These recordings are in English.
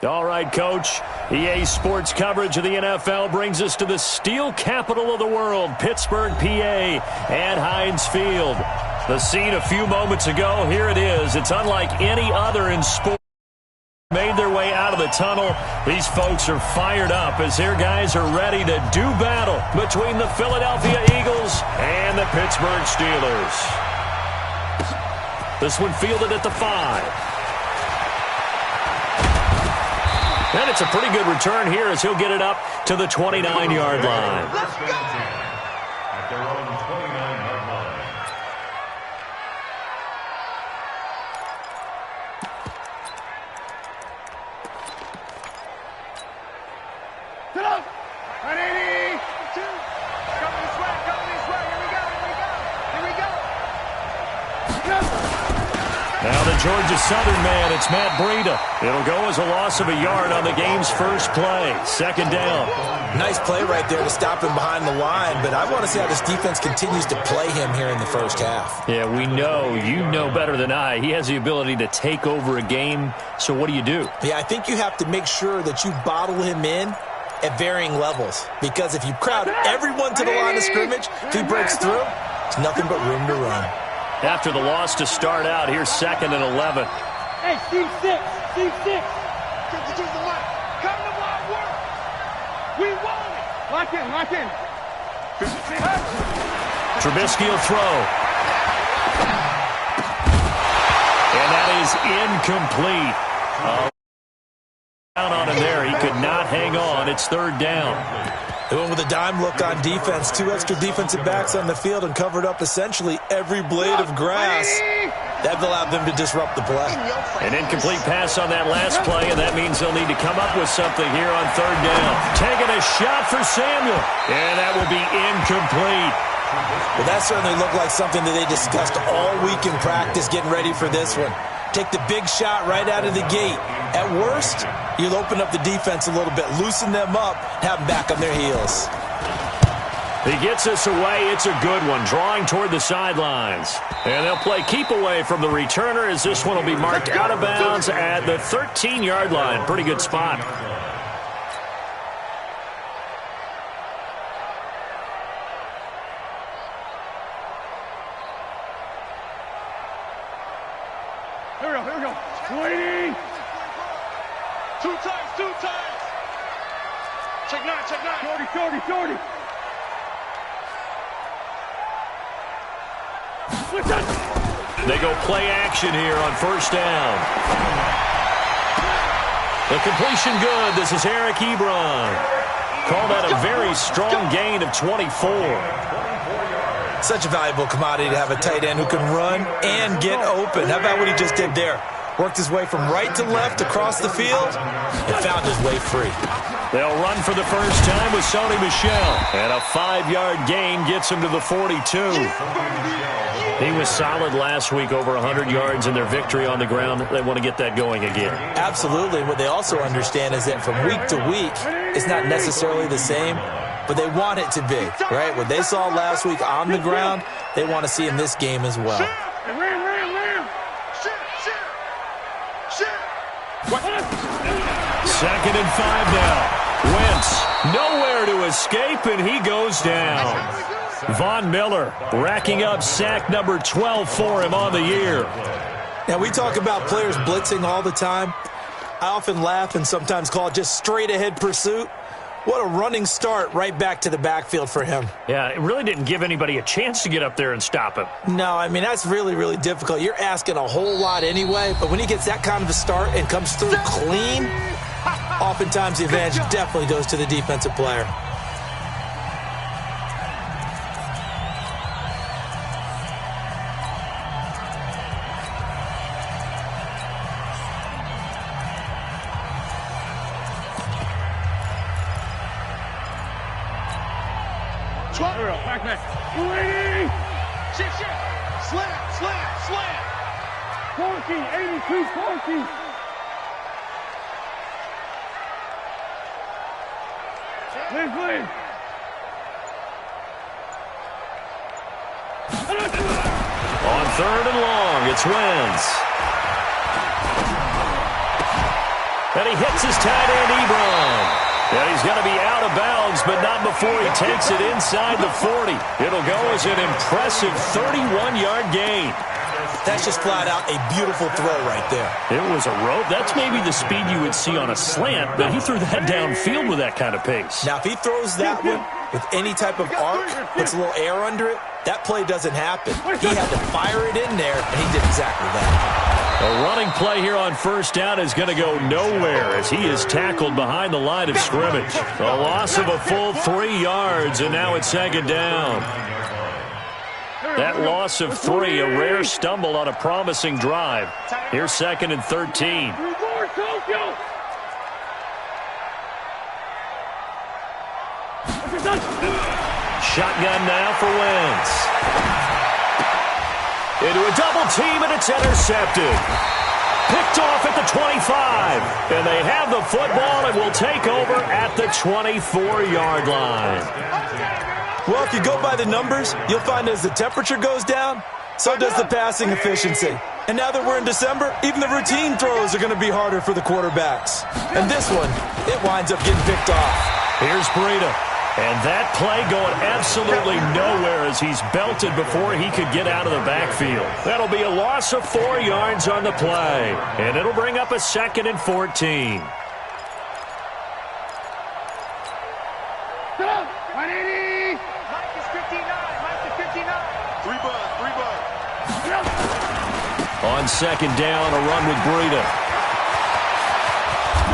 All right, Coach. EA Sports coverage of the NFL brings us to the steel capital of the world, Pittsburgh, PA, at Heinz Field. The scene a few moments ago, here it is. It's unlike any other in sport. Made their way out of the tunnel. These folks are fired up as their guys are ready to do battle between the Philadelphia Eagles and the Pittsburgh Steelers. This one fielded at the 5. And it's a pretty good return here as he'll get it up to the 29-yard line. Let's go! At their own 29-yard line. Get up! 180! 2. Come this way, Here we go, Here we go! Now the Georgia Southern man, it's Matt Breida. It'll go as a loss of a yard on the game's first play. Second down. Nice play right there to stop him behind the line, but I want to see how this defense continues to play him here in the first half. Yeah, we know. You know better than I. He has the ability to take over a game, so what do you do? Yeah, I think you have to make sure that you bottle him in at varying levels, because if you crowd everyone to the line of scrimmage, if he breaks through, there's nothing but room to run. After the loss to start out, here's 2nd and 11. Hey, Steve 6. Steve 6. Come to the line. Come to wild work. We want it. Lock in. Trubisky will throw. And that is incomplete. Down on him there. He could not hang on. It's 3rd down. They went with a dime look on defense. 2 extra defensive backs on the field and covered up essentially every blade of grass. That allowed them to disrupt the play. An incomplete pass on that last play, and that means they'll need to come up with something here on 3rd down. Taking a shot for Samuel, and that will be incomplete. Well, that certainly looked like something that they discussed all week in practice, getting ready for this one. Take the big shot right out of the gate. At worst, you'll open up the defense a little bit, loosen them up, have them back on their heels. He gets us away. It's a good one, drawing toward the sidelines. And they'll play keep away from the returner as this one will be marked out of bounds at the 13-yard line. Pretty good spot. Here we go. 20. 2 times. Check 9. 40. They go play action here on 1st down. The completion good. This is Eric Ebron. Call that a very strong gain of 24. Such a valuable commodity to have a tight end who can run and get open. How about what he just did there? Worked his way from right to left across the field and found his way free. They'll run for the first time with Sony Michel. And a 5-yard gain gets him to the 42. He was solid last week, over 100 yards in their victory on the ground. They want to get that going again. Absolutely. What they also understand is that from week to week, it's not necessarily the same, but they want it to be, right? What they saw last week on the ground, they want to see in this game as well. Second and 5 now. Wentz, nowhere to escape, and he goes down. Von Miller racking up sack number 12 for him on the year. Now, we talk about players blitzing all the time. I often laugh and sometimes call it just straight-ahead pursuit. What a running start right back to the backfield for him. Yeah, it really didn't give anybody a chance to get up there and stop him. No, I mean, that's really, really difficult. You're asking a whole lot anyway, but when he gets that kind of a start and comes through clean, oftentimes the advantage definitely goes to the defensive player. Back. 280. Shit. Slam. 14, 82, 14. Please. On 3rd and long, it's Wentz. And he hits his tight end, Ebron. And he's going to be out of bounds, but not before he takes it inside the 40. It'll go as an impressive 31-yard gain. That's just flat out a beautiful throw right there. It was a rope. That's maybe the speed you would see on a slant, but he threw that downfield with that kind of pace. Now, if he throws that one with any type of arc, puts a little air under it, that play doesn't happen. He had to fire it in there, and he did exactly that. A running play here on first down is going to go nowhere as he is tackled behind the line of scrimmage. A loss of a full 3 yards, and now it's second down. That loss of 3, a rare stumble on a promising drive. Here's second and 13. Shotgun now for Wentz. Into a double team, and it's intercepted. Picked off at the 25. And they have the football and will take over at the 24-yard line. Well, if you go by the numbers, you'll find as the temperature goes down, so does the passing efficiency. And now that we're in December, even the routine throws are going to be harder for the quarterbacks. And this one, it winds up getting picked off. Here's Breida. And that play going absolutely nowhere as he's belted before he could get out of the backfield. That'll be a loss of 4 yards on the play. And it'll bring up a second and 14. 180. Mike is 59. Mike is 59. 3 bud. On second down, a run with Breida.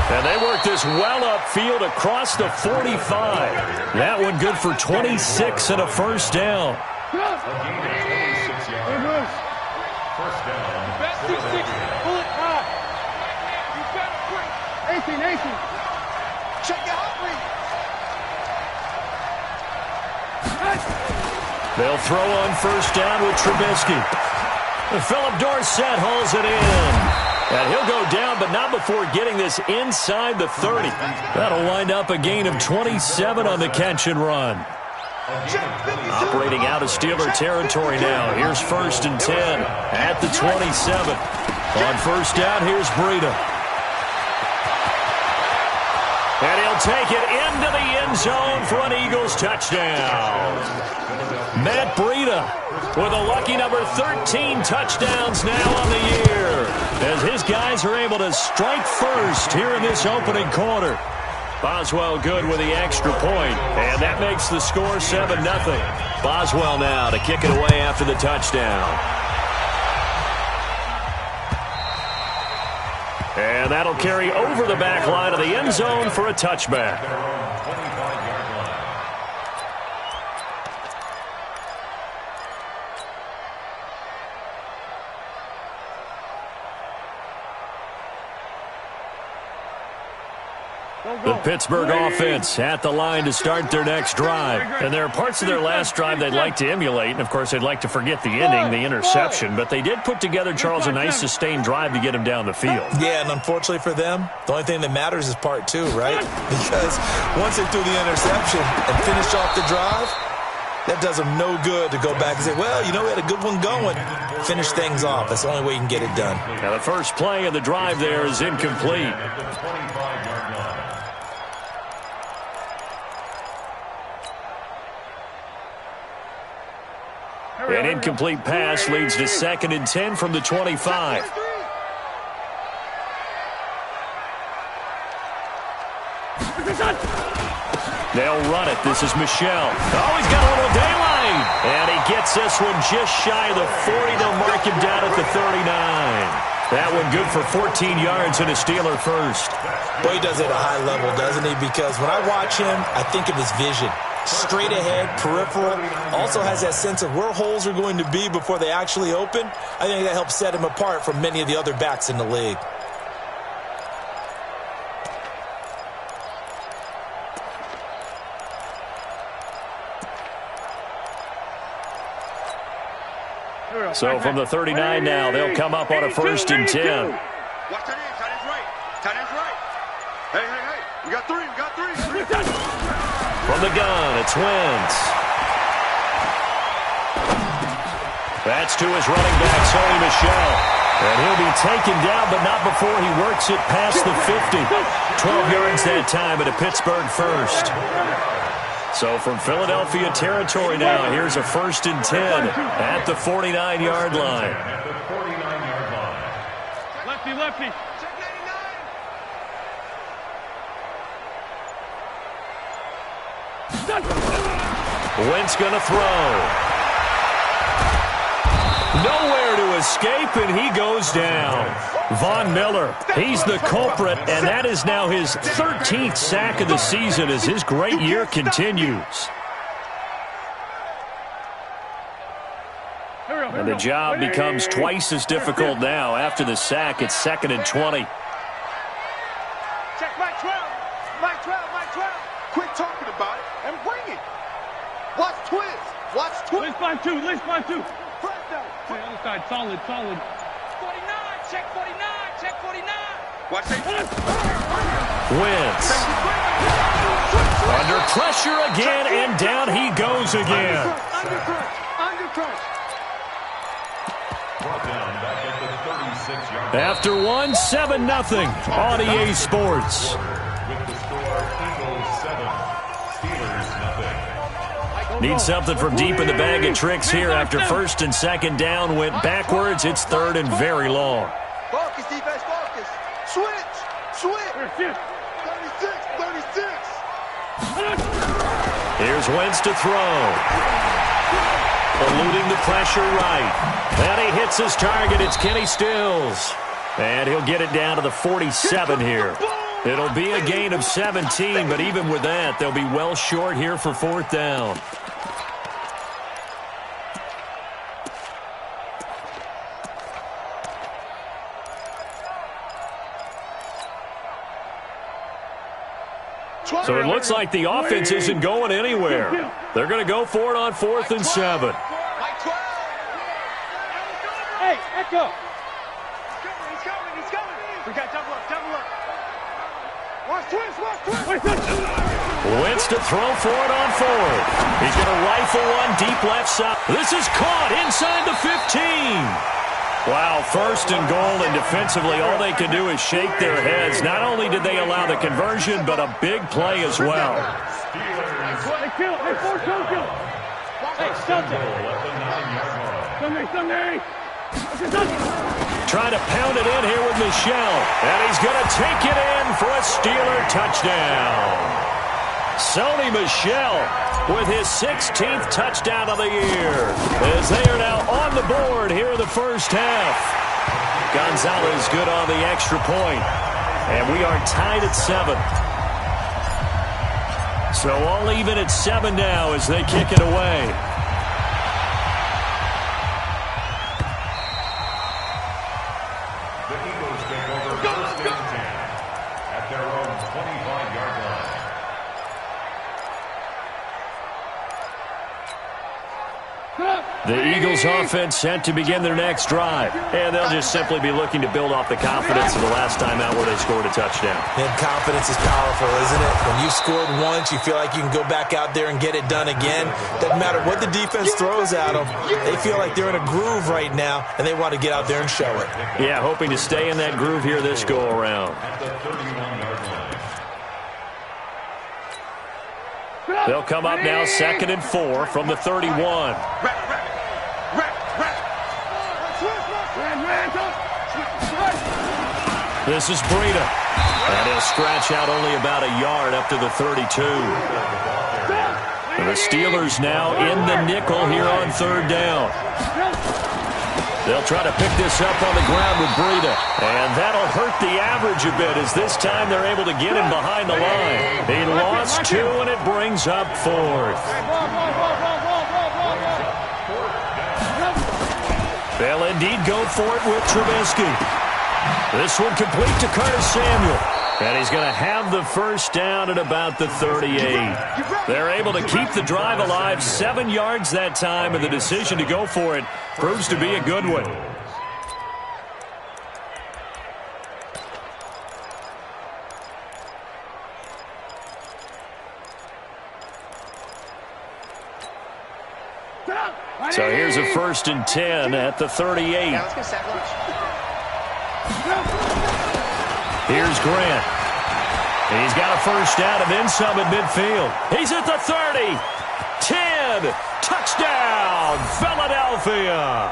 And they work this well upfield across the 45. That one good for 26 and a first down. First down. Best 6-6. Pull it high. You got it quick. AC. Check it out, please. They'll throw on first down with Trubisky. And Philip Dorsett hauls it in. And he'll go down, but not before getting this inside the 30. That'll wind up a gain of 27 on the catch and run. Operating out of Steeler territory now. Here's first and 10 at the 27. On first down, here's Breida. And he'll take it into the end zone for an Eagles touchdown. Matt Breida with a lucky number 13 touchdowns now on the year, as his guys are able to strike first here in this opening quarter. Boswell good with the extra point, and that makes the score 7-0. Boswell now to kick it away after the touchdown. And that'll carry over the back line of the end zone for a touchback. The Pittsburgh offense at the line to start their next drive. And there are parts of their last drive they'd like to emulate. And, of course, they'd like to forget the ending, the interception. But they did put together, Charles, a nice sustained drive to get him down the field. Yeah, and unfortunately for them, the only thing that matters is part 2, right? Because once they threw the interception and finished off the drive, that does them no good to go back and say, well, you know, we had a good one going. Finish things off. That's the only way you can get it done. Now, the first play of the drive there is incomplete. An incomplete pass leads to second and 10 from the 25. They'll run it. This is Michel. Oh, he's got a little daylight. And he gets this one just shy of the 40. They'll mark him down at the 39. That one good for 14 yards and a Steeler first. Boy, he does it at a high level, doesn't he? Because when I watch him, I think of his vision. Straight ahead, peripheral, also has that sense of where holes are going to be before they actually open. I think that helps set him apart from many of the other backs in the league. So from the 39 now, they'll come up on a first and 10. Watch that in, tight end's right. Tight end's right. Hey. We got three. From the gun, it's Wentz. That's to his running back, Sony Michel. And he'll be taken down, but not before he works it past the 50. 12 yards that time at a Pittsburgh first. So from Philadelphia territory now, here's a 1st and 10 at the 49-yard line. Lefty, lefty. Wentz going to throw. Nowhere to escape, and he goes down. Von Miller, he's the culprit, and that is now his 13th sack of the season as his great year continues. And the job becomes twice as difficult now after the sack. It's 2nd and 20. Check Mike 12. Mike 12, Mike 12. Quit talking about it and bring it. Watch twist. Watch twist. List 5-2, list 5-2. First down. Okay, other side, solid, solid. 49, check 49, check 49. Watch that. Wentz. Under pressure again, and down he goes again. Under crush. Brought down back at the 36-yard line. After one, 7-0 on EA Sports. With the score, Eagles 7, Steelers 0. Need something from deep in the bag of tricks here after 1st and 2nd down went backwards. It's 3rd and very long. Focus, defense, focus. Switch. 36. Here's Wentz to throw. Eluding the pressure right. And he hits his target. It's Kenny Stills. And he'll get it down to the 47 here. It'll be a gain of 17, but even with that, they'll be well short here for 4th down. So it looks like the offense isn't going anywhere. They're going to go for it on 4th and 7. Hey, echo. He's coming. We got double up. Watch twist. Wentz to throw for it on 4th. He's going to rifle one deep left side. This is caught inside the 15. Wow, 1st and goal, and defensively all they can do is shake their heads. Not only did they allow the conversion, but a big play as well. Sunday. Trying to pound it in here with Michelle, and he's going to take it in for a Steeler touchdown. Sony Michel with his 16th touchdown of the year as they are now on the board here in the first half. Gonzalez good on the extra point, and we are tied at 7. So all even at 7 now as they kick it away. The Eagles take over 1st and 10 at their own 25-yard line. The Eagles offense set to begin their next drive. And they'll just simply be looking to build off the confidence of the last time out where they scored a touchdown. And confidence is powerful, isn't it? When you've scored once, you feel like you can go back out there and get it done again. Doesn't matter what the defense throws at them. They feel like they're in a groove right now, and they want to get out there and show it. Yeah, hoping to stay in that groove here this go-around. At the 31-yard line. They'll come up now 2nd and 4 from the 31. This is Breida. And he'll scratch out only about a yard up to the 32. The Steelers now in the nickel here on 3rd down. They'll try to pick this up on the ground with Breida. And that'll hurt the average a bit as this time they're able to get him behind the line. He lost 2, and it brings up 4th. They'll indeed go for it with Trubisky. This one complete to Curtis Samuel. And he's going to have the first down at about the 38. They're able to keep the drive alive, 7 yards that time, and the decision to go for it proves to be a good one. So here's a 1st and 10 at the 38. Let's get set lunch. Here's Grant. He's got a first down and then some at midfield. He's at the 30. 10. Touchdown, Philadelphia.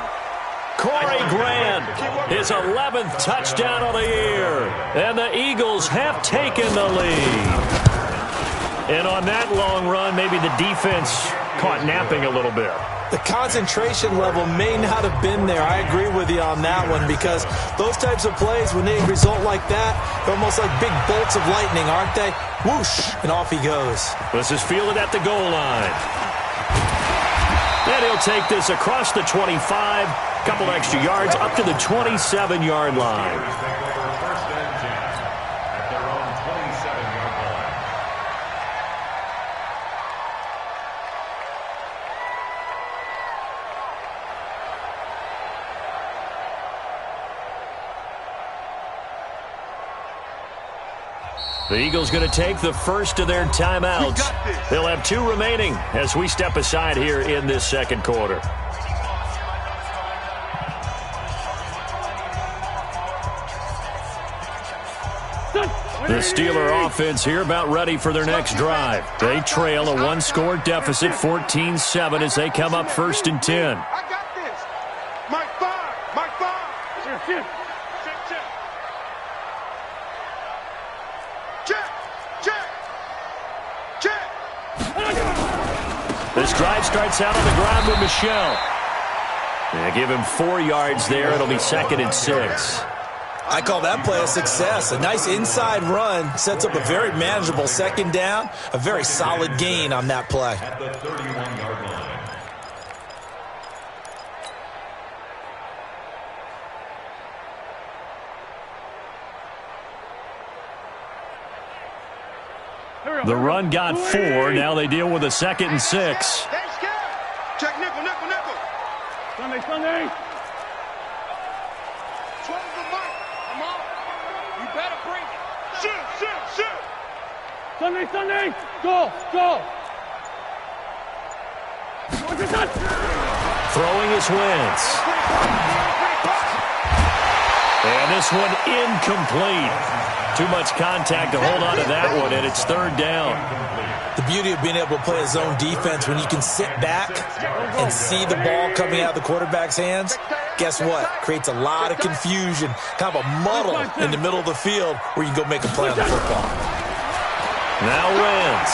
Corey Grant, his 11th touchdown of the year. And the Eagles have taken the lead. And on that long run, maybe the defense caught napping a little bit. The concentration level may not have been there. I agree with you on that one, because those types of plays, when they result like that, they're almost like big bolts of lightning, aren't they? Whoosh, and off he goes. This is fielded at the goal line. And he'll take this across the 25, couple extra yards, up to the 27-yard line. First and 10 at their own 27-yard line. The Eagles going to take the first of their timeouts. They'll have 2 remaining as we step aside here in this second quarter. The Steeler offense here about ready for their next drive. They trail a 1-score deficit, 14-7, as they come up 1st and 10. I got this. Mike 5. Mike 5. Check. This drive starts out on the ground with Michel. They give him 4 yards there. It'll be 2nd and 6. I call that play a success. A nice inside run sets up a very manageable 2nd down. A very solid gain on that play. At the 31-yard line. The run got 4. Now they deal with a 2nd and 6. Check nickel. Sunday. 12 the mic. I'm on. You better bring it. Shoot. Sunday. Go. Throwing his Wentz. And this one incomplete. Too much contact to hold on to that one, and it's 3rd down. The beauty of being able to play a zone defense, when you can sit back and see the ball coming out of the quarterback's hands, guess what? Creates a lot of confusion, kind of a muddle in the middle of the field where you can go make a play on the football. Now Wentz.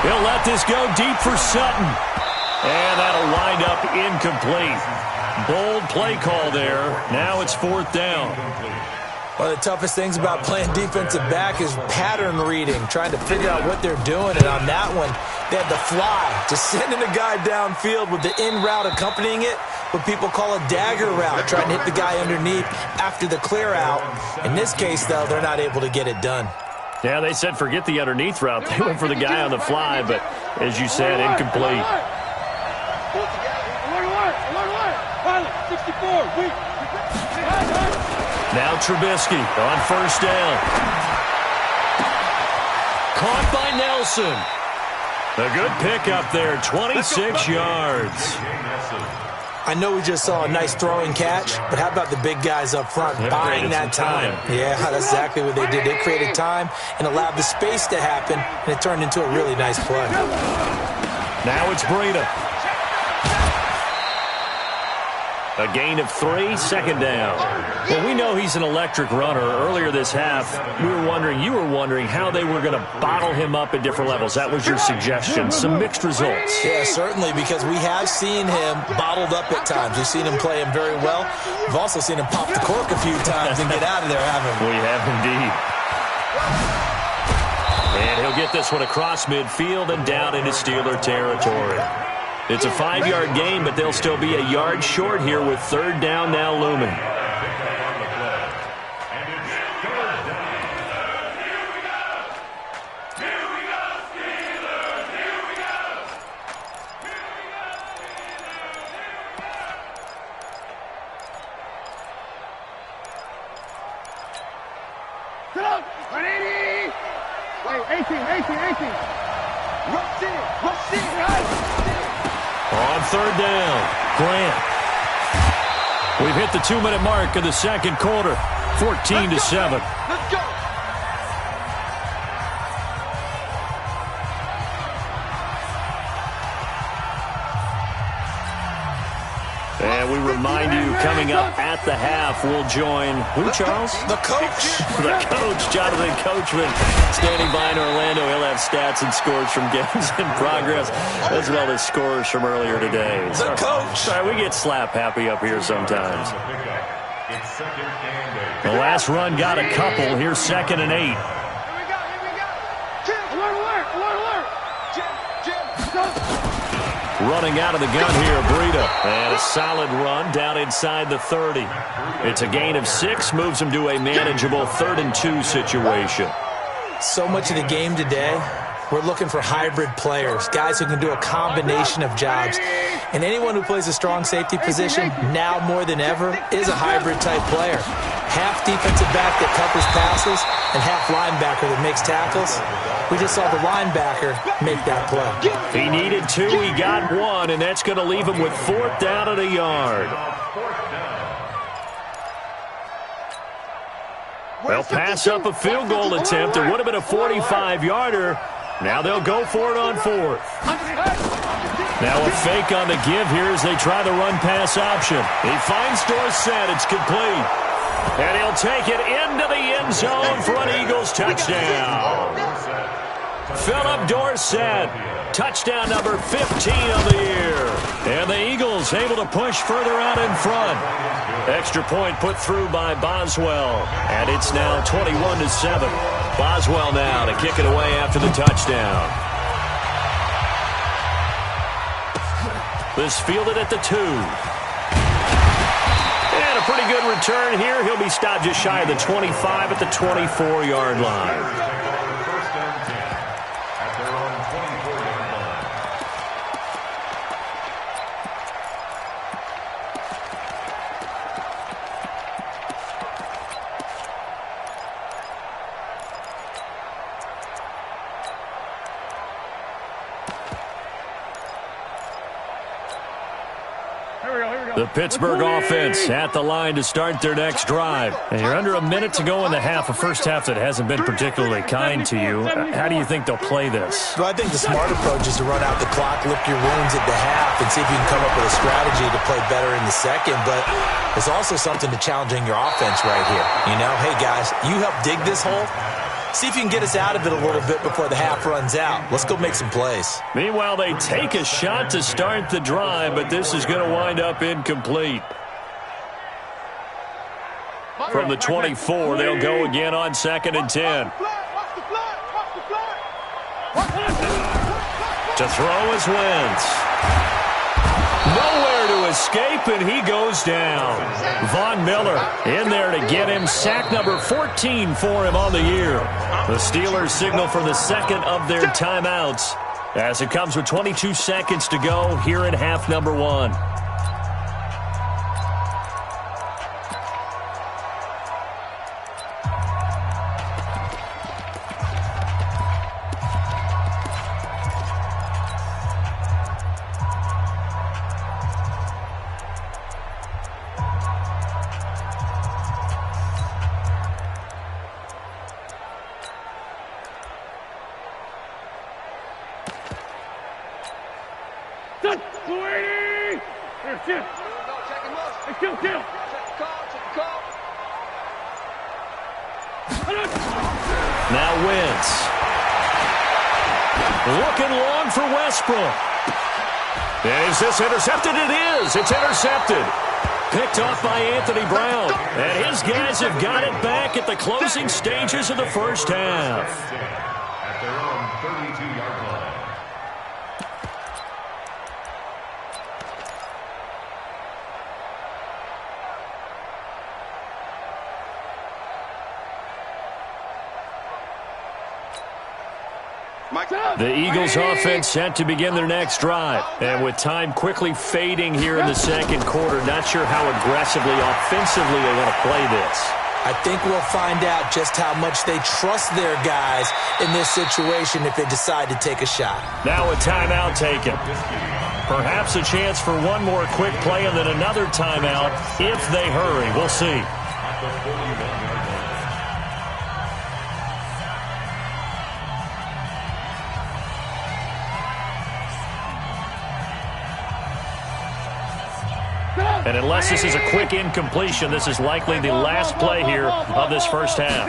He'll let this go deep for Sutton. And that'll wind up incomplete. Bold play call there. Now it's 4th down. One of the toughest things about playing defensive back is pattern reading, trying to figure out what they're doing. And on that one, they had the fly, just sending a guy downfield with the in route accompanying it, what people call a dagger route, trying to hit the guy underneath after the clear out. In this case, though, they're not able to get it done. Yeah, they said forget the underneath route. They went for the guy on the fly, but as you said, incomplete. 64. Now Trubisky on 1st down. Caught by Nelson. A good pickup there, 26 yards. I know we just saw a nice throwing catch, but how about the big guys up front buying that time? Yeah, that's exactly what they did. They created time and allowed the space to happen, and it turned into a really nice play. Now it's Breida. A gain of 3, 2nd down. Well, we know he's an electric runner. Earlier this half, you were wondering how they were going to bottle him up at different levels. That was your suggestion. Some mixed results. Yeah, certainly, because we have seen him bottled up at times. We've seen him play him very well. We've also seen him pop the cork a few times and get out of there, haven't we? We have indeed. And he'll get this one across midfield and down into Steeler territory. It's a 5-yard gain, but they'll still be a yard short here with 3rd down now looming. On 3rd down, Grant. We've hit the 2-minute mark of the second quarter. 14-7. Let's go. And we remind you, coming up at the half, we'll join who, Charles? The coach. The coach, Jonathan Coachman, standing by in Orlando. He'll have stats and scores from games in progress, as well as scores from earlier today. The coach. Sorry, we get slap happy up here sometimes. The last run got a couple. Here's 2nd and 8. Here we go. Jim, alert. Jim. Running out of the gun here, Breida. And a solid run down inside the 30. It's a gain of 6, moves him to a manageable 3rd and 2 situation. So much of the game today, we're looking for hybrid players, guys who can do a combination of jobs. And anyone who plays a strong safety position, now more than ever, is a hybrid-type player. Half defensive back that covers passes and half linebacker that makes tackles. We just saw the linebacker make that play. He needed 2, he got 1, and that's going to leave him with 4th down at a yard. They'll pass up a field goal attempt. It would have been a 45-yarder. Now they'll go for it on 4th. Now a fake on the give here as they try the run-pass option. He finds Dorsett. It's complete. And he'll take it into the end zone for an Eagles touchdown. Philip Dorsett, touchdown number 15 of the year. And the Eagles able to push further out in front. Extra point put through by Boswell. And it's now 21-7. Boswell now to kick it away after the touchdown. This fielded at the 2. And a pretty good return here. He'll be stopped just shy of the 25 at the 24-yard line. The Pittsburgh offense at the line to start their next drive. And you're under a minute to go in the half, a first half that hasn't been particularly kind to you. How do you think they'll play this? Well, I think the smart approach is to run out the clock, lick your wounds at the half, and see if you can come up with a strategy to play better in the second. But there's also something to challenging your offense right here. You know, hey, guys, you help dig this hole. See if you can get us out of it a little bit before the half runs out. Let's go make some plays. Meanwhile, they take a shot to start the drive, but this is going to wind up incomplete. From the 24, they'll go again on 2nd and 10. To throw is Wentz. Nowhere to escape, and he goes down. Von Miller in there to get him. Sack number 14 for him on the year. The Steelers signal for the second of their timeouts as it comes with 22 seconds to go here in half number 1. Now Wentz. Looking long for Westbrook. Is this intercepted? It is. It's intercepted. Picked off by Anthony Brown. And his guys have got it back at the closing stages of the first half. At their own 32-yard line. The Eagles offense set to begin their next drive. And with time quickly fading here in the second quarter, not sure how aggressively, offensively they want to play this. I think we'll find out just how much they trust their guys in this situation if they decide to take a shot. Now a timeout taken. Perhaps a chance for one more quick play and then another timeout if they hurry. We'll see. And unless this is a quick incompletion, this is likely the last play here of this first half.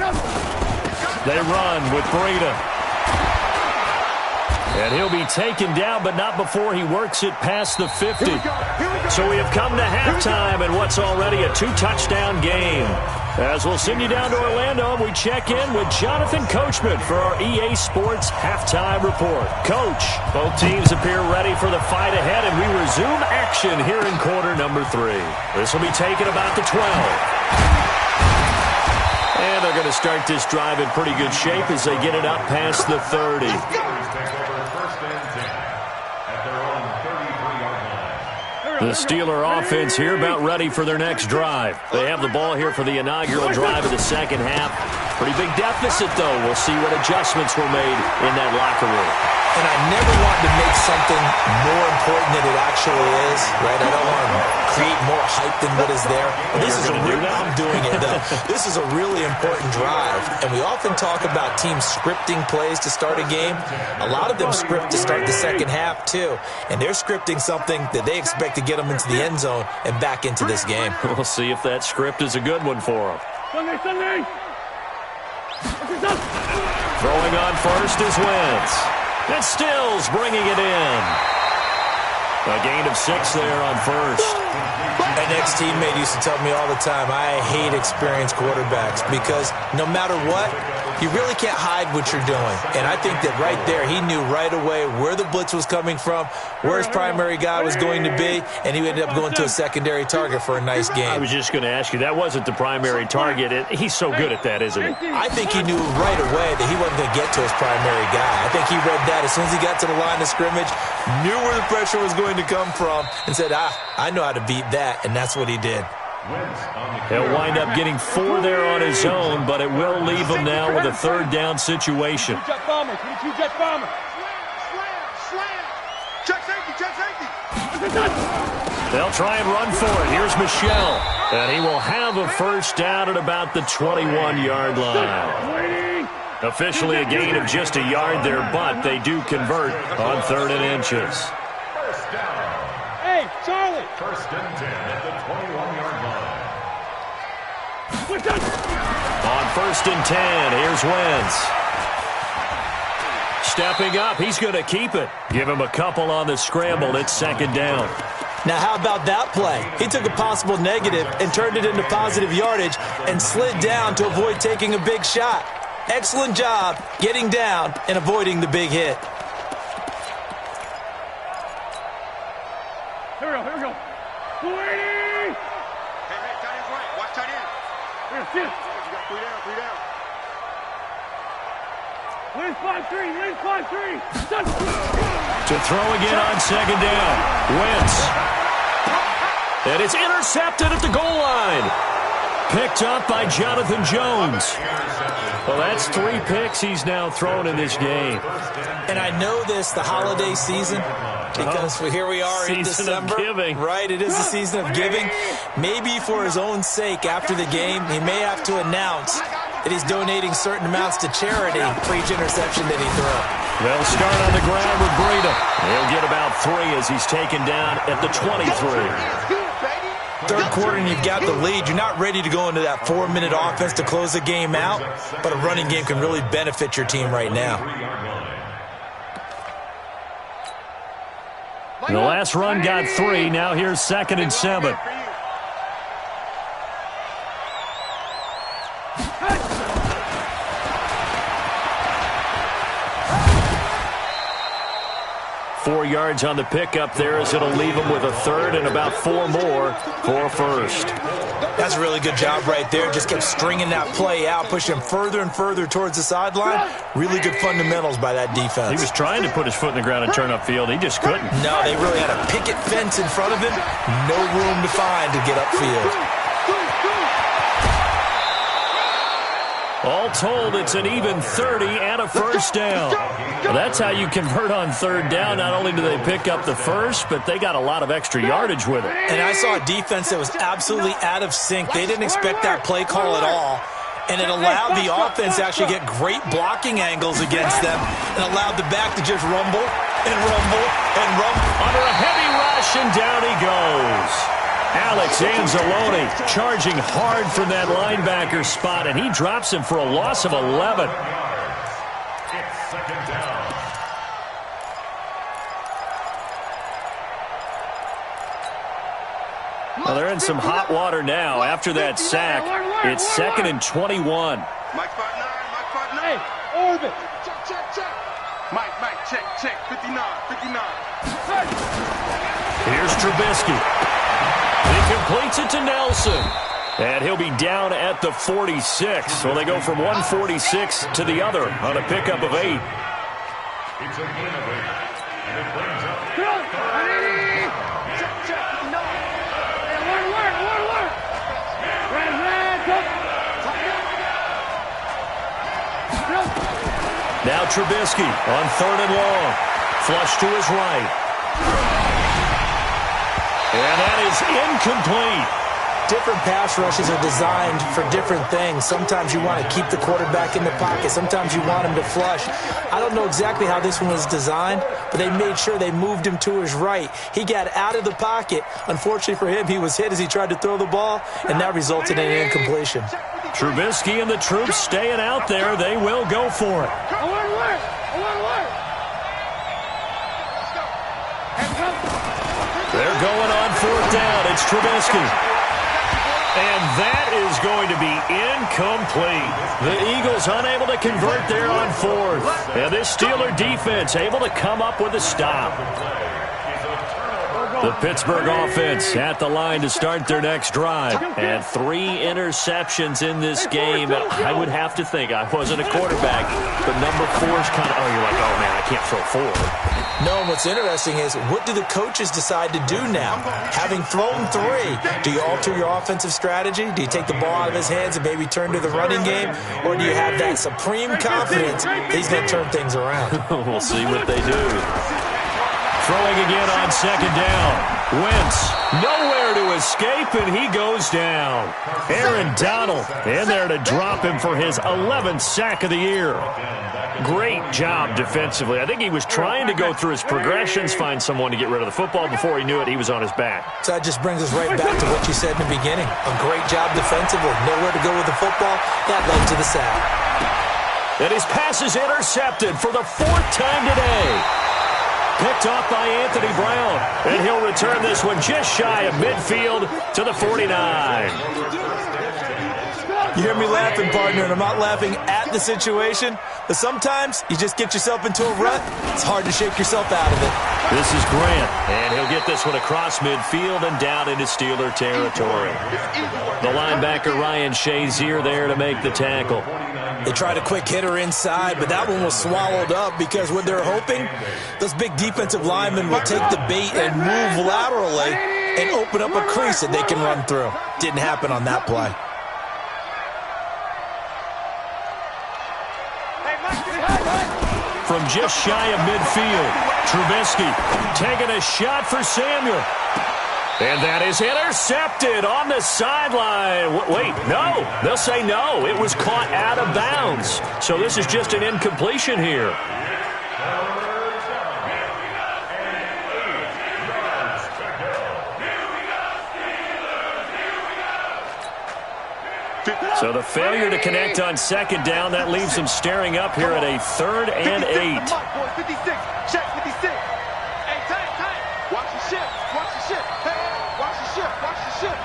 They run with Breida. And he'll be taken down, but not before he works it past the 50. So we have come to halftime in what's already a 2-touchdown game. As we'll send you down to Orlando, we check in with Jonathan Coachman for our EA Sports Halftime Report. Coach, both teams appear ready for the fight ahead, and we resume action here in quarter number 3. This will be taken about the 12. And they're going to start this drive in pretty good shape as they get it up past the 30. The Steeler offense here about ready for their next drive. They have the ball here for the inaugural drive of the second half. Pretty big deficit, though. We'll see what adjustments were made in that locker room. And I never want to make something more important than it actually is, right? I don't want to create more hype than what is there. This is I'm doing it, though. This is a really important drive, and we often talk about teams scripting plays to start a game. A lot of them script to start the second half, too, and they're scripting something that they expect to get them into the end zone and back into this game. We'll see if that script is a good one for them. Sunday. Throwing on first is Wentz. And Stills bringing it in. A gain of 6 there on first. My next teammate used to tell me all the time, I hate experienced quarterbacks because no matter what, you really can't hide what you're doing. And I think that right there, he knew right away where the blitz was coming from, where his primary guy was going to be, and he ended up going to a secondary target for a nice game. I was just going to ask you, that wasn't the primary target. He's so good at that, isn't he? I think he knew right away that he wasn't going to get to his primary guy. I think he read that as soon as he got to the line of scrimmage, knew where the pressure was going to come from, and said, I know how to beat that, and that's what he did. He'll wind up getting 4 there on his own, but it will leave him now with a third down situation. Jet bomber. Slam. Check safety. They'll try and run for it. Here's Michelle, and he will have a first down at about the 21-yard line. Officially a gain of just a yard there, but they do convert on 3rd and inches. First down. Hey, Charlie. 1st and 10 at the 21-yard line. On 1st and 10, here's Wentz. Stepping up, he's going to keep it. Give him a couple on the scramble. It's 2nd down. Now, how about that play? He took a possible negative and turned it into positive yardage and slid down to avoid taking a big shot. Excellent job getting down and avoiding the big hit. Here we go. 280. Hey, tight end's right. Watch tight end. Here. You got 3 down. Lynch 5-3. To throw again on 2nd down. Wentz. And it's intercepted at the goal line. Picked up by Jonathan Jones. Well, that's 3 picks he's now thrown in this game. And I know this, the holiday season, because here we are in December. Season of giving. Right, it is the season of giving. Maybe for his own sake, after the game, he may have to announce that he's donating certain amounts to charity for each interception that he threw. They'll start on the ground with Breida. He'll get about 3 as he's taken down at the 23. Third quarter and you've got the lead. You're not ready to go into that 4-minute offense to close the game out, but a running game can really benefit your team right now. The last run got 3. Now here's 2nd and 7. 4 yards on the pickup there as it'll leave him with a 3rd and about 4 more for 1st. That's a really good job right there. Just kept stringing that play out, pushing him further and further towards the sideline. Really good fundamentals by that defense. He was trying to put his foot in the ground and turn upfield. He just couldn't. No, they really had a picket fence in front of him. No room to find to get upfield. All told, it's an even 30 and a first down. Well, that's how you convert on 3rd down. Not only do they pick up the first, but they got a lot of extra yardage with it. And I saw a defense that was absolutely out of sync. They didn't expect that play call at all. And it allowed the offense to actually get great blocking angles against them and allowed the back to just rumble and rumble and rumble. Under a heavy rush, and down he goes. Alex Anzalone charging hard from that linebacker spot, and he drops him for a loss of 11. It's second down. Well, they're in some hot water now after that sack. It's 2nd and 21. Mike 5'9", Hey, orbit. Check. Mike, check. 59. Here's Trubisky. He completes it to Nelson. And he'll be down at the 46. So they go from 146 to the other on a pickup of 8. It's a gain of 8. And it brings up Now Trubisky on 3rd and long. Flush to his right. And that is incomplete. Different pass rushes are designed for different things. Sometimes you want to keep the quarterback in the pocket. Sometimes you want him to flush. I don't know exactly how this one was designed, but they made sure they moved him to his right. He got out of the pocket. Unfortunately for him, he was hit as he tried to throw the ball, and that resulted in an incompletion. Trubisky and the troops staying out there. They will go for it. They're going on 4th down. It's Trubisky. And that is going to be incomplete. The Eagles unable to convert there on 4th. And this Steeler defense able to come up with a stop. The Pittsburgh offense at the line to start their next drive. And 3 interceptions in this game. I would have to think, I wasn't a quarterback, but number 4 is kind of, you're like, oh man, I can't throw 4. No, what's interesting is, what do the coaches decide to do now? Having thrown 3, do you alter your offensive strategy? Do you take the ball out of his hands and maybe turn to the running game? Or do you have that supreme confidence he's going to turn things around? We'll see what they do. Throwing again on 2nd down. Wentz nowhere to escape, and he goes down. Aaron Donald in there to drop him for his 11th sack of the year. Great job defensively. I think he was trying to go through his progressions, find someone to get rid of the football. Before he knew it, he was on his back. So that just brings us right back to what you said in the beginning. A great job defensively. Nowhere to go with the football. That led to the sack. And his pass is intercepted for the 4th time today. Picked off by Anthony Brown. And he'll return this one just shy of midfield to the 49. You hear me laughing, partner, and I'm not laughing at the situation, but sometimes you just get yourself into a rut. It's hard to shake yourself out of it. This is Grant, and he'll get this one across midfield and down into Steeler territory. The linebacker Ryan Shazier there to make the tackle. They tried a quick hitter inside, but that one was swallowed up because what they're hoping, those big defensive linemen will take the bait and move laterally and open up a crease that they can run through. Didn't happen on that play. From just shy of midfield, Trubisky taking a shot for Samuel. And that is intercepted on the sideline. Wait, no. They'll say no. It was caught out of bounds. So this is just an incompletion here. So the failure to connect on 2nd down, that leaves them staring up here at a 3rd and 8. 56, check 56. Hey, tight. Watch the ship. Hey, watch the ship.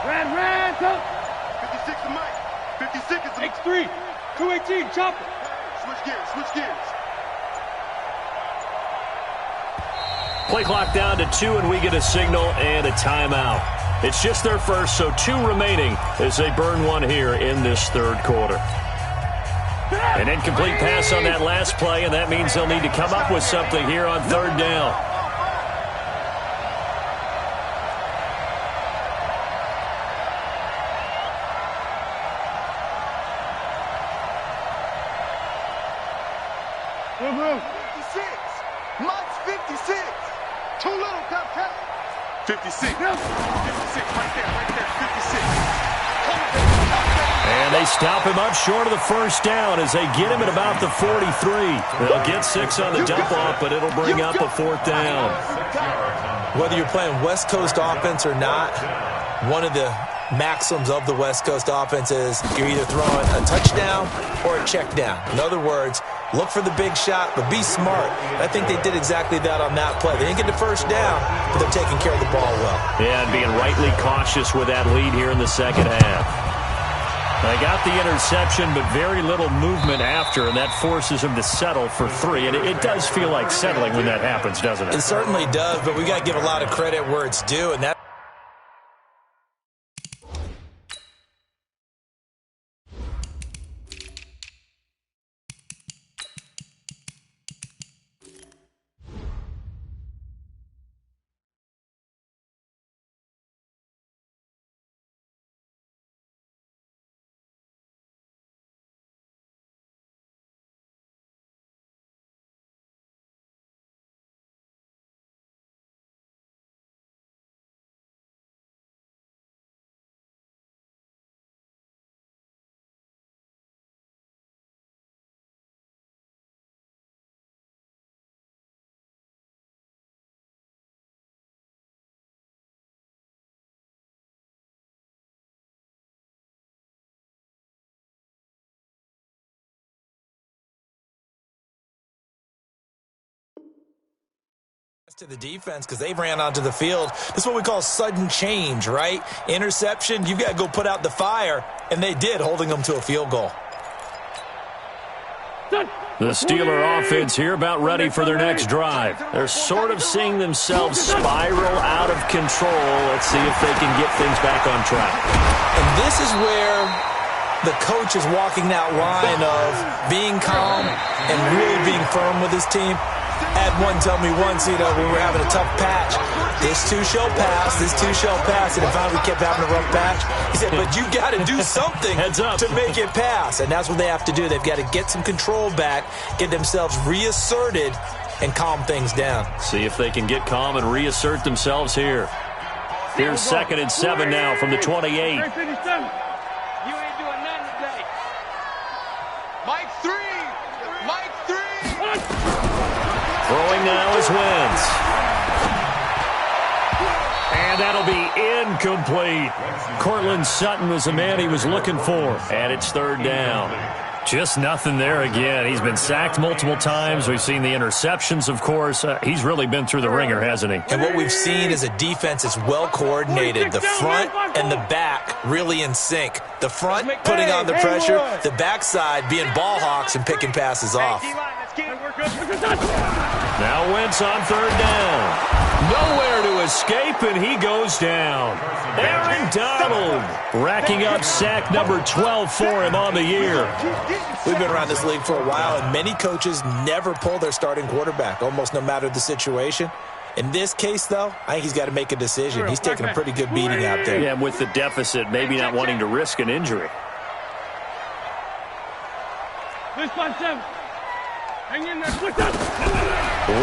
Ran, go. 56 to Mike. 56 is X3. 218, chopper. Switch gears. Play clock down to 2, and we get a signal and a timeout. It's just their first, so 2 remaining as they burn one here in this 3rd quarter. An incomplete pass on that last play, and that means they'll need to come up with something here on 3rd down. Mike's 56. Too little, Captain. 56. 56, right there, 56. And they stop him up short of the 1st down as they get him at about the 43. They'll get 6 on the dump off, but it'll bring up a 4th down. Whether you're playing West Coast offense or not, one of the maxims of the West Coast offense is you're either throwing a touchdown or a check down. In other words, look for the big shot, but be smart. I think they did exactly that on that play. They didn't get the first down, but they're taking care of the ball well. Yeah, and being rightly cautious with that lead here in the second half. They got the interception, but very little movement after, and that forces them to settle for 3. And it does feel like settling when that happens, doesn't it? It certainly does, but we got to give a lot of credit where it's due, and that. To the defense because they ran onto the field. This is what we call sudden change, right? Interception, you've got to go put out the fire, and they did, holding them to a field goal. The Steeler offense here about ready for their next drive. They're sort of seeing themselves spiral out of control. Let's see if they can get things back on track. And this is where the coach is walking that line of being calm and really being firm with his team. I had one tell me once, when we were having a tough patch, this too shall pass, this too shall pass, and finally we kept having a rough patch. He said, but you got to do something to make it pass, and that's what they have to do. They've got to get some control back, get themselves reasserted, and calm things down. See if they can get calm and reassert themselves here. Here's 2nd and 7 now from the 28. You ain't doing nothing today. Mike 3. Mike 3. Throwing now is Wentz. And that'll be incomplete. Cortland Sutton was the man he was looking for. And it's 3rd down. Just nothing there again. He's been sacked multiple times. We've seen the interceptions, of course. He's really been through the ringer, hasn't he? And what we've seen is a defense that's well coordinated. The front and the back really in sync. The front putting on the pressure. The backside being ball hawks and picking passes off. Now Wentz on 3rd down. Nowhere to escape, and he goes down. Aaron Donald racking up sack number 12 for him on the year. We've been around this league for a while, and many coaches never pull their starting quarterback, almost no matter the situation. In this case, though, I think he's got to make a decision. He's taking a pretty good beating out there. Yeah, with the deficit, maybe not wanting to risk an injury. Hang in there.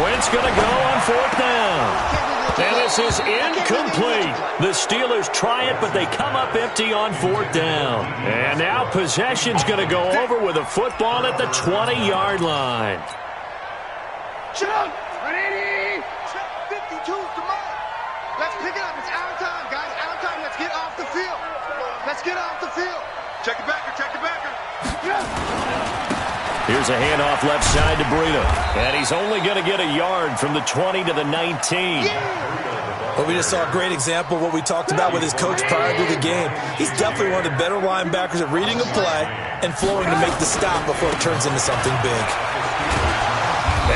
Wentz going to go on 4th down. And this is incomplete. The Steelers try it, but they come up empty on 4th down. And now possession's going to go over with a football at the 20-yard line. Chuck! 180! Chuck 52, come on. Let's pick it up. It's out of time, guys. Out of time. Let's get off the field. Let's get off the field. Check the backer. Check the backer. Here's a handoff left side to Breida. And he's only going to get a yard from the 20 to the 19. Well, we just saw a great example of what we talked about with his coach prior to the game. He's definitely one of the better linebackers at reading a play and flowing to make the stop before it turns into something big.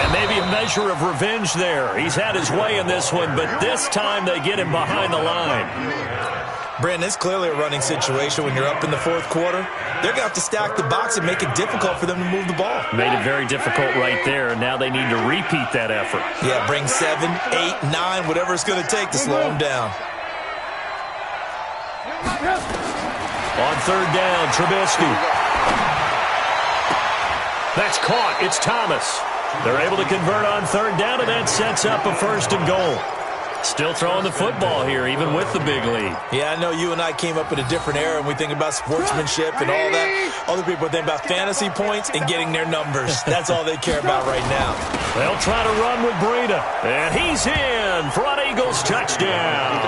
And maybe a measure of revenge there. He's had his way in this one, but this time they get him behind the line. Brandon, it's clearly a running situation when you're up in the 4th quarter. They're going to have to stack the box and make it difficult for them to move the ball. Made it very difficult right there, and now they need to repeat that effort. Yeah, bring 7, 8, 9, whatever it's going to take to slow them down. On 3rd down, Trubisky. That's caught. It's Thomas. They're able to convert on 3rd down, and that sets up a 1st and goal. Still throwing the football here, even with the big lead. Yeah, I know you and I came up in a different era, and we think about sportsmanship and all that. Other people think about fantasy points and getting their numbers. That's all they care about right now. They'll try to run with Breida. And he's in for an Eagles touchdown.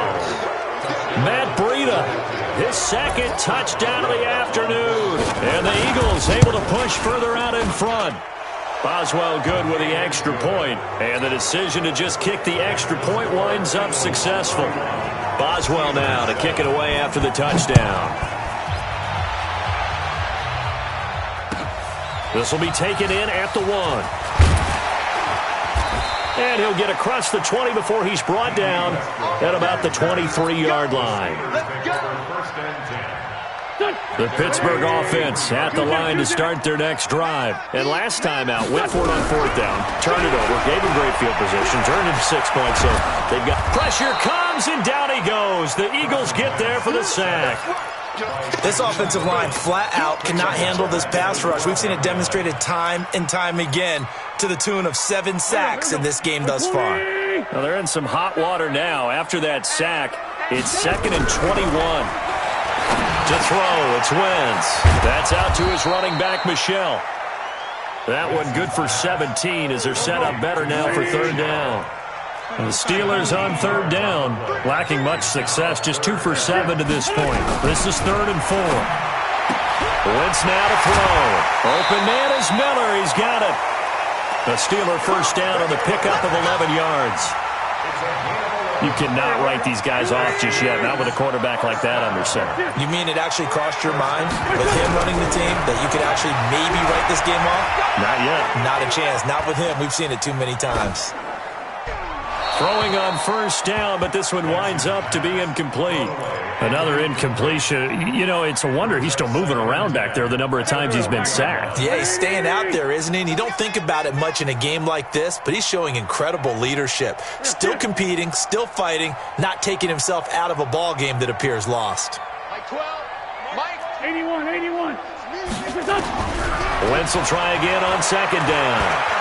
Matt Breida, his second touchdown of the afternoon. And the Eagles able to push further out in front. Boswell good with the extra point. And the decision to just kick the extra point winds up successful. Boswell now to kick it away after the touchdown. This will be taken in at the 1. And he'll get across the 20 before he's brought down at about the 23-yard line. The Pittsburgh offense at the line to start their next drive. And last time out, went for it on 4th down, turned it over, gave him great field position, turned it to 6 points. So they've got pressure comes, and down he goes. The Eagles get there for the sack. This offensive line flat out cannot handle this pass rush. We've seen it demonstrated time and time again to the tune of 7 sacks in this game thus far. Well, they're in some hot water now. After that sack, it's 2nd and 21. To throw, it's Wentz. That's out to his running back, Michel. That one good for 17 as they're set up better now for 3rd down. And the Steelers on 3rd down, lacking much success, just 2 for 7 to this point. This is 3rd and 4. Wentz now to throw. Open man is Miller. He's got it. The Steeler first down on the pickup of 11 yards. You cannot write these guys off just yet, not with a quarterback like that under center. You mean it actually crossed your mind with him running the team that you could actually maybe write this game off? Not yet. Not a chance. Not with him. We've seen it too many times. Throwing on first down, but this one winds up to be incomplete. Another incompletion. You know, it's a wonder he's still moving around back there the number of times he's been sacked. Yeah, he's staying out there, isn't he? And you don't think about it much in a game like this, but he's showing incredible leadership. Still competing, still fighting, not taking himself out of a ball game that appears lost. Mike 12. Mike. 81. Wentz will try again on 2nd down.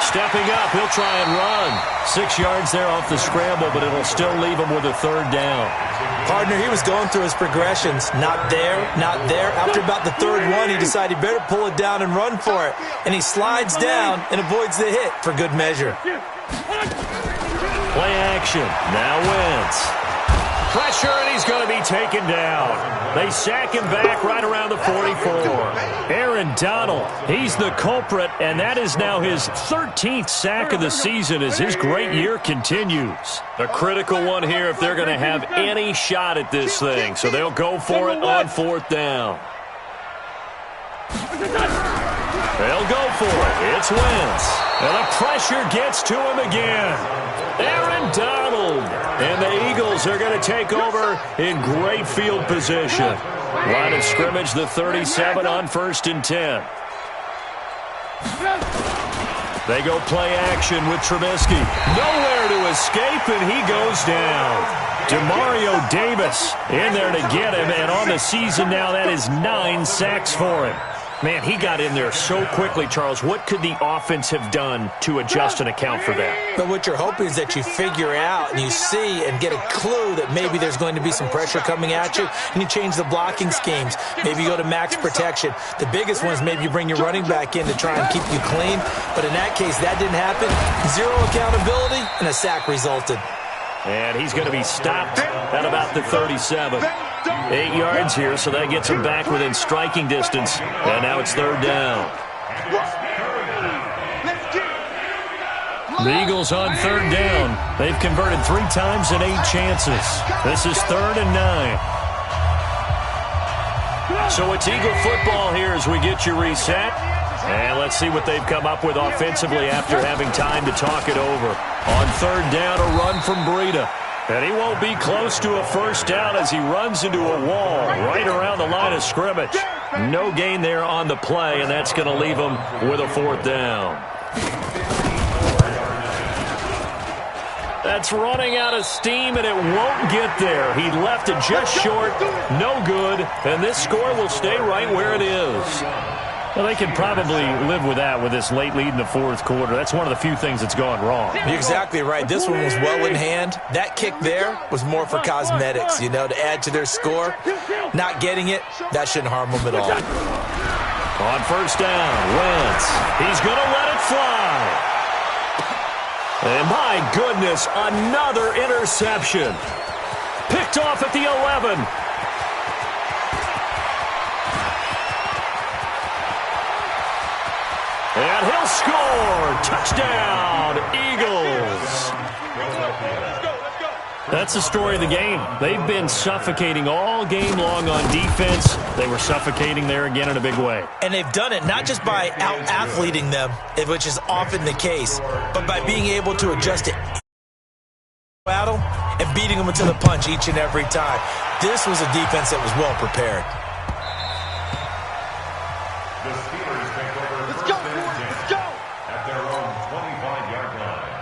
Stepping up, he'll try and run. 6 yards there off the scramble, but it'll still leave him with a 3rd down. Partner, he was going through his progressions. Not there, not there. After about the 3rd one, he decided he better pull it down and run for it. And he slides down and avoids the hit for good measure. Play action. Now Wentz. Pressure, and he's going to be taken down. They sack him back right around the 44. Aaron Donald, he's the culprit, and that is now his 13th sack of the season as his great year continues. A critical one here if they're going to have any shot at this thing. So they'll go for it on 4th down. They'll go for it. It's Wentz. And the pressure gets to him again. Aaron Donald. And the Eagles are going to take over in great field position. Line of scrimmage, the 37 on 1st and 10. They go play action with Trubisky. Nowhere to escape, and he goes down. Demario Davis in there to get him, and on the season now, that is 9 sacks for him. Man, he got in there so quickly, Charles. What could the offense have done to adjust and account for that? But what you're hoping is that you figure out and you see and get a clue that maybe there's going to be some pressure coming at you, and you change the blocking schemes. Maybe you go to max protection. The biggest one is maybe you bring your running back in to try and keep you clean. But in that case, that didn't happen. 0 accountability, and a sack resulted. And he's going to be stopped at about the 37. 8 yards here, so that gets him back within striking distance. And now it's 3rd down. The Eagles on 3rd down. They've converted 3 times in 8 chances. This is 3rd and 9. So it's Eagle football here as we get you reset. And let's see what they've come up with offensively after having time to talk it over. On 3rd down, a run from Breida. And he won't be close to a first down as he runs into a wall right around the line of scrimmage. No gain there on the play, and that's going to leave him with a 4th down. That's running out of steam, and it won't get there. He left it just short, no good, and this score will stay right where it is. Well, they can probably live with that with this late lead in the 4th quarter. That's one of the few things that's gone wrong. You're exactly right. This one was well in hand. That kick there was more for cosmetics, you know, to add to their score. Not getting it, that shouldn't harm them at all. On 1st down, Wentz. He's going to let it fly. And my goodness, another interception. Picked off at the 11. And he'll score. Touchdown, Eagles. That's the story of the game. They've been suffocating all game long on defense. They were suffocating there again in a big way. And they've done it not just by out-athleting them, which is often the case, but by being able to adjust it battle and beating them into the punch each and every time. This was a defense that was well prepared. The Steelers take over first and 10 at their own 25-yard line.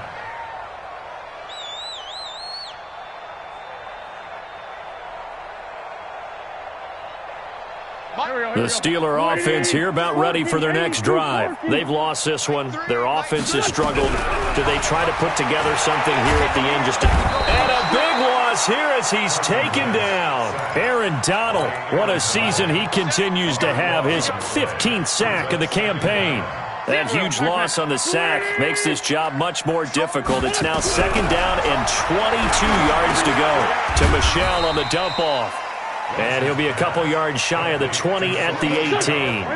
The Steeler offense here about ready for their next drive. They've lost this one. Their offense has struggled. Do they try to put together something here at the end? And a big loss here as he's taken down. Aaron Donald, what a season he continues to have. His 15th sack of the campaign. That huge loss on the sack makes this job much more difficult. It's now 2nd down and 22 yards to go to Michel on the dump-off. And he'll be a couple yards shy of the 20 at the 18.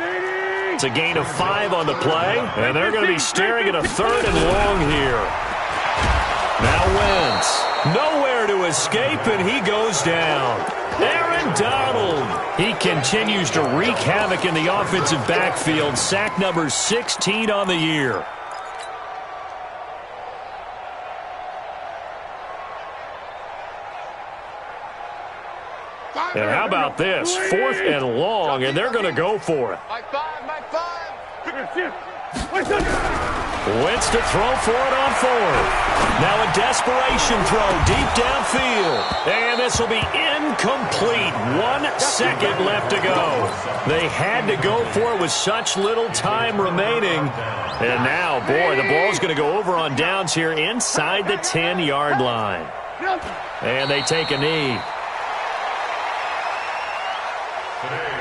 It's a gain of 5 on the play, and they're going to be staring at a 3rd and long here. Now Wentz, nowhere to escape, and he goes down. Aaron Donald, he continues to wreak havoc in the offensive backfield. Sack number 16 on the year. And how about this? 4th and long, and they're going to go for it. Wentz to throw for it on 4th. Now a desperation throw deep downfield. And this will be incomplete. 1 second left to go. They had to go for it with such little time remaining. And now, boy, the ball's going to go over on downs here inside the 10-yard line. And they take a knee. Today,